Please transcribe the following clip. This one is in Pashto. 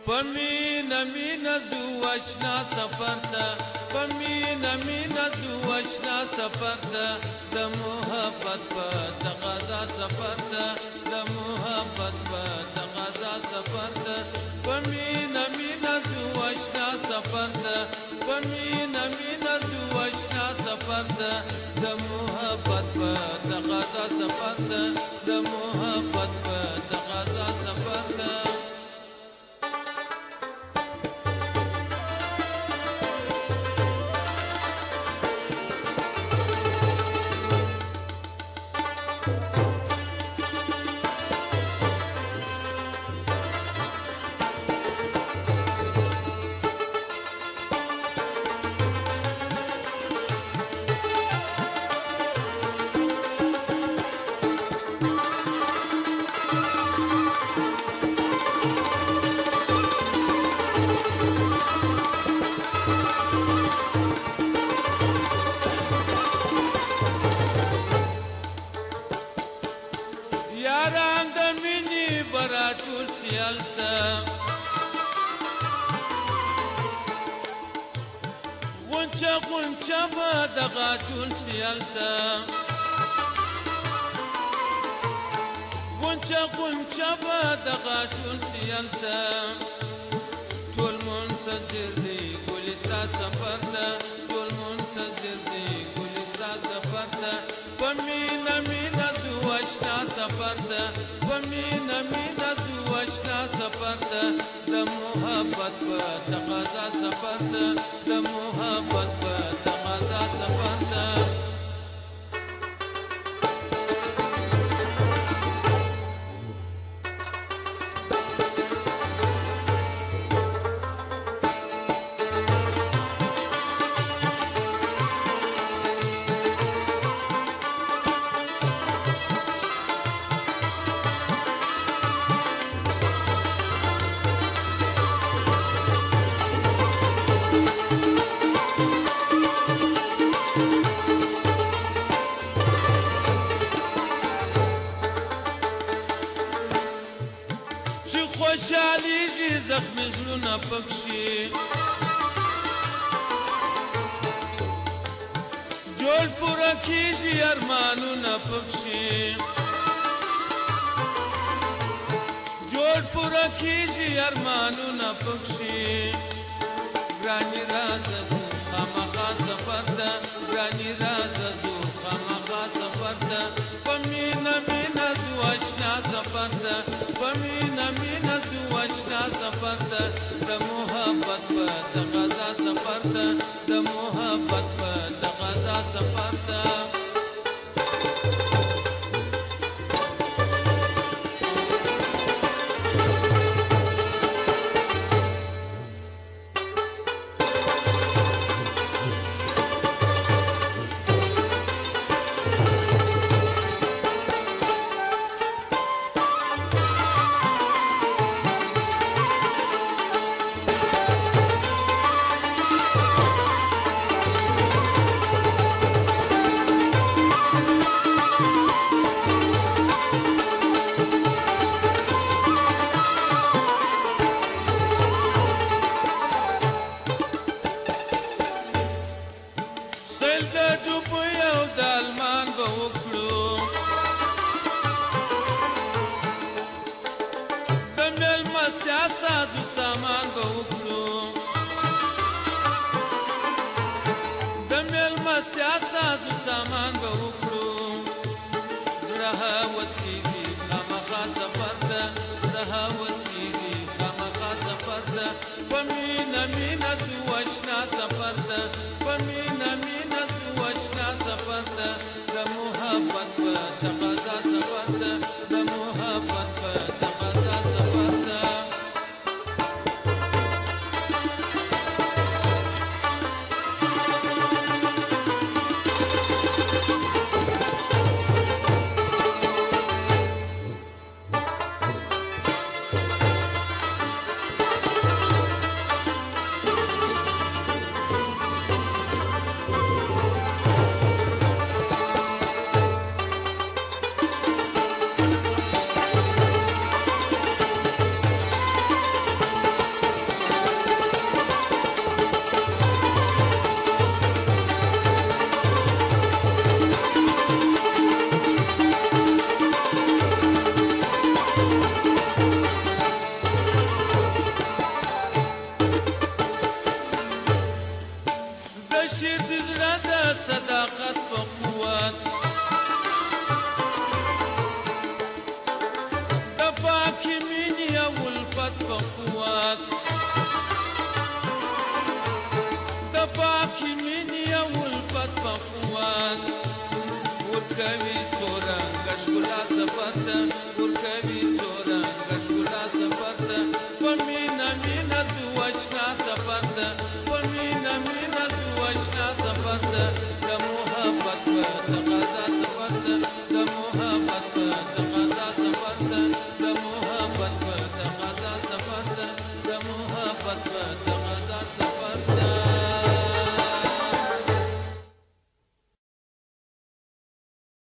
پمینا مینا زو اشنا سفر ته پمینا مینا زو اشنا سفر ته د محبت په تقاضا سفر ته د محبت په تقاضا سفر ته پمینا مینا زو اشنا سفر ته پمینا مینا زو اشنا سفر ته د محبت په تقاضا سفر ته د محبت په تقاضا سفر ته یاران د مینې براټول سیالته غونچه غونچه به دغه ټول سیالته غونچه غونچه به دغه ټول سیالته ټول منتظر دی ګل ستا سفر ته ټول منتظر دی ګل ستا سفر ته په مینه مینه زو اشنا سفر ته په مینه مینه زو اشنا سفر ته د محبت په تقاضا سفر ته د محبت په تقاضا سفر ته خوشحالیږي زخمي زړونه پکښې جوړ پوره کېږي ارمانونه پکښې جوړ پوره کېږي ارمانونه پکښې ګرانې رازه ځو خامخا سفر ته ګرانې رازه ځو خامخا سفر ته په مینه مینه ځو اشنا سفر ته په مینه مینه ځو اشنا سفر ته د محبت په تقاضا سفر ته د محبت په تقاضا سفر ته مستیا سازو سامان به وکړو د مېلمستیا سازو سامان به وکړو زړه هوسېږي خامخا سفر ته زړه هوسېږي خامخا سفر ته په مینه مینه ځو اشنا سفر ته په مینه مینه ځو اشنا سفر ته د محبت په تقاضا